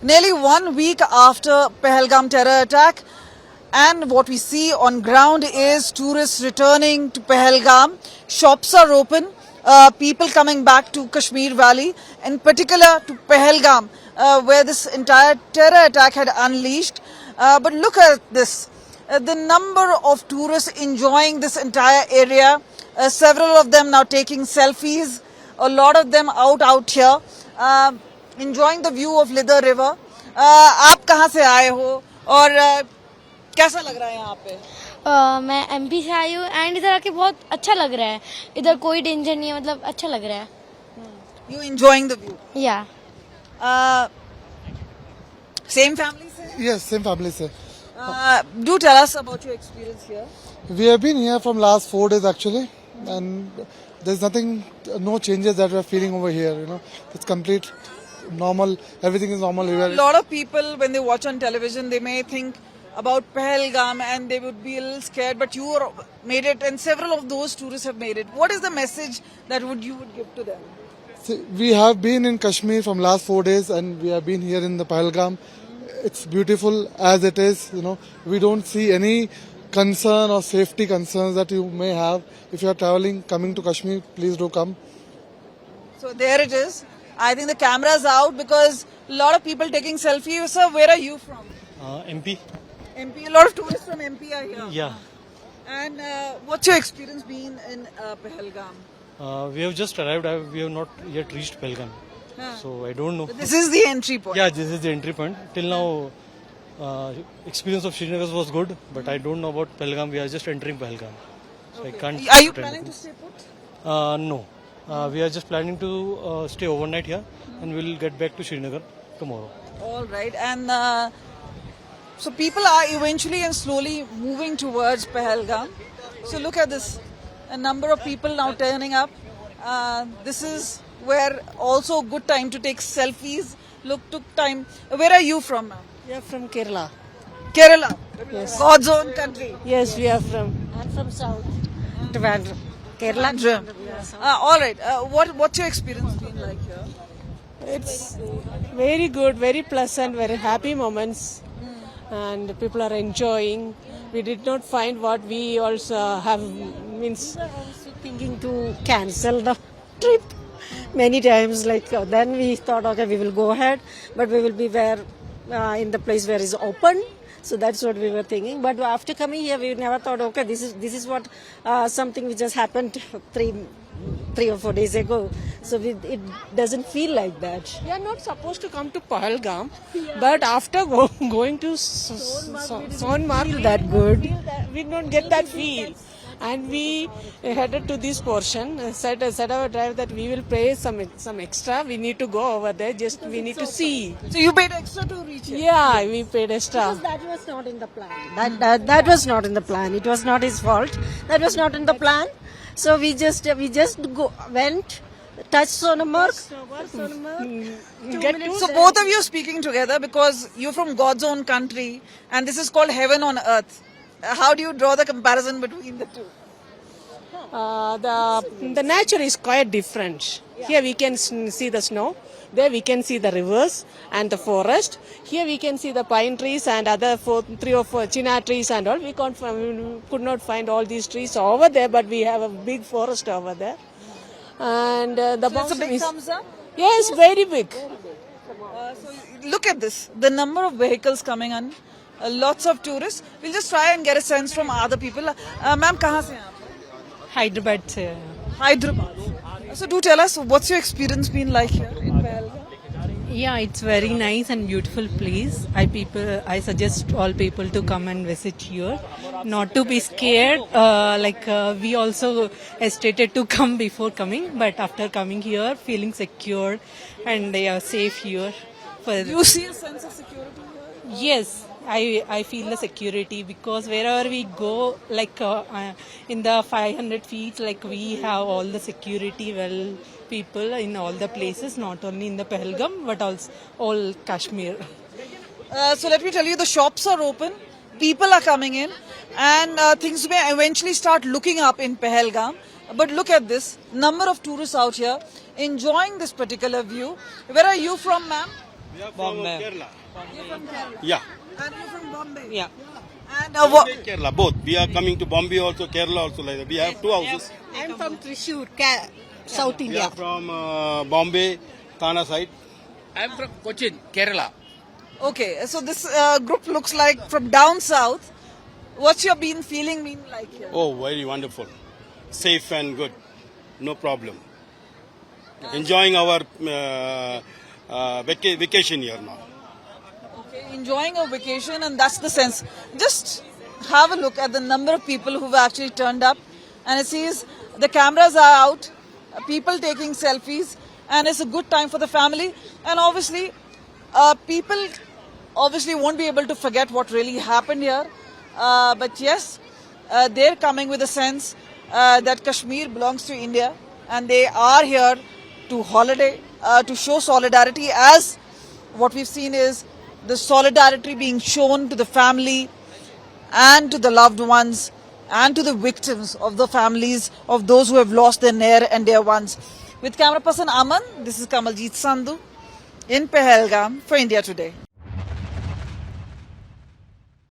Nearly 1 week after Pahalgam terror attack, and what we see on ground is tourists returning to Pahalgam. Shops are open. People coming back to Kashmir Valley, in particular to Pahalgam, where this entire terror attack had unleashed. But look at this. The number of tourists enjoying this entire area, several of them now taking selfies, a lot of them out here, enjoying the view of Lidar River. आप कहाँ से आए हो और कैसा लग रहा है यहाँ पे? मैं एमपी से आई हूँ एंड इधर आके बहुत अच्छा लग रहा है. इधर कोई डेंजर नहीं है, मतलब अच्छा लग रहा है. You enjoying the view? या Same family से? Yes, same family, sir. Do tell us about your experience here. We have been here from last 4 days actually, and there's nothing, no changes that we're feeling over here. You know, it's complete normal. Everything is normal A here. lot of people, when they watch on television, they may think about Pahalgam and they would be a little scared. But you made it, and several of those tourists have made it. What is the message that you would give to them? See, we have been in Kashmir from last 4 days, and we have been here in the Pahalgam. It's beautiful as it is. You know, we don't see any concern or safety concerns that you may have. If you are traveling, coming to Kashmir, please do come. So there it is. I think the camera's out because a lot of people taking selfies. Sir, where are you from? MP. MP. A lot of tourists from MP are here. Yeah. And what's your experience been in Pahalgam? We have just arrived. We have not yet reached Pelgan. So I don't know. This is the entry point. Yeah, this is the entry point. Till now, experience of Srinagar was good, but I don't know about Pelgam. We are just entering Pelgam. So I can't. Are you tell planning to anything. stay put? No. We are just planning to stay overnight here, and we'll get back to Srinagar tomorrow. All right. And so people are eventually and slowly moving towards Pahalgam. So look at this. A number of people now turning up. This is where also good time to take selfies. Took time. Where are you from now? We are from Kerala. Kerala. Yes. God's own country. Yes, we are from. And from South. Trivandrum. Kerala. All right. What's your experience been like here? It's very good, very pleasant, very happy moments. And people are enjoying. We did not find what we also have, means thinking to cancel the trip many times. Then we thought, okay, we will go ahead, but we will be in the place where it's open. So that's what we were thinking. But after coming here, we never thought, okay, this is what something which just happened three or 4 days ago. So it doesn't feel like that. We are not supposed to come to Pahalgam, but after going to Sonmarg, that good. We don't get that feel. And we headed to this portion, said our driver that we will pay some extra. We need to go over there, we need to see. So you paid extra to reach here? Yeah, we paid extra. Because that was not in the plan. That was not in the plan. It was not his fault. That was not in the plan. So we just went, touched Sonmarg. So both of you speaking together because you're from God's own country and this is called heaven on earth. How do you draw the comparison between the two? The nature is quite different. Here we can see the snow. There we can see the rivers and the forest. Here we can see the pine trees and other 3 or 4 chinar trees and all. We could not find all these trees over there, but we have a big forest over there. And the So it's a big thumbs up? Yes, very big. So look at this, the number of vehicles coming on, lots of tourists. We'll just try and get a sense from other people. Ma'am, kahan se hain aap? Hyderabad se. Hyderabad. So do tell us, what's your experience been like here in Pahalgam? Yeah, it's very nice and beautiful place. I suggest all people to come and visit here, not to be scared. We also hesitated to come before coming, but after coming here, feeling secure and they are safe here. You see a sense of security here? Yes, I feel the security because wherever we go, in the 500 feet, we have all the security people in all the places, not only in the Pahalgam, but also all Kashmir. So let me tell you, the shops are open, people are coming in, and things may eventually start looking up in Pahalgam. But look at this, number of tourists out here enjoying this particular view. Where are you from, ma'am? Bombay. Kerala. You're from Kerala. Yeah. And you're from Bombay. Yeah. And what? Kerala, both. We are coming to Bombay also, Kerala also like that. We have two houses. I'm from Thrissur, South We India. are from Bombay, Thana side. I'm from Cochin, Kerala. Okay, so this group looks like from down south. What's your feeling like here? Oh, very wonderful. Safe and good. No problem. Enjoying our vacation here now. Okay, enjoying a vacation, and that's the sense. Just have a look at the number of people who've actually turned up, and it sees the cameras are out, people taking selfies, and it's a good time for the family. And obviously, people obviously won't be able to forget what really happened here. But yes, they're coming with a sense that Kashmir belongs to India, and they are here to holiday, to show solidarity. As what we've seen is the solidarity being shown to the family and to the loved ones and to the victims of the families of those who have lost their near and dear ones. With camera person Aman, this is Kamaljeet Sandhu in Pahalgam for India Today.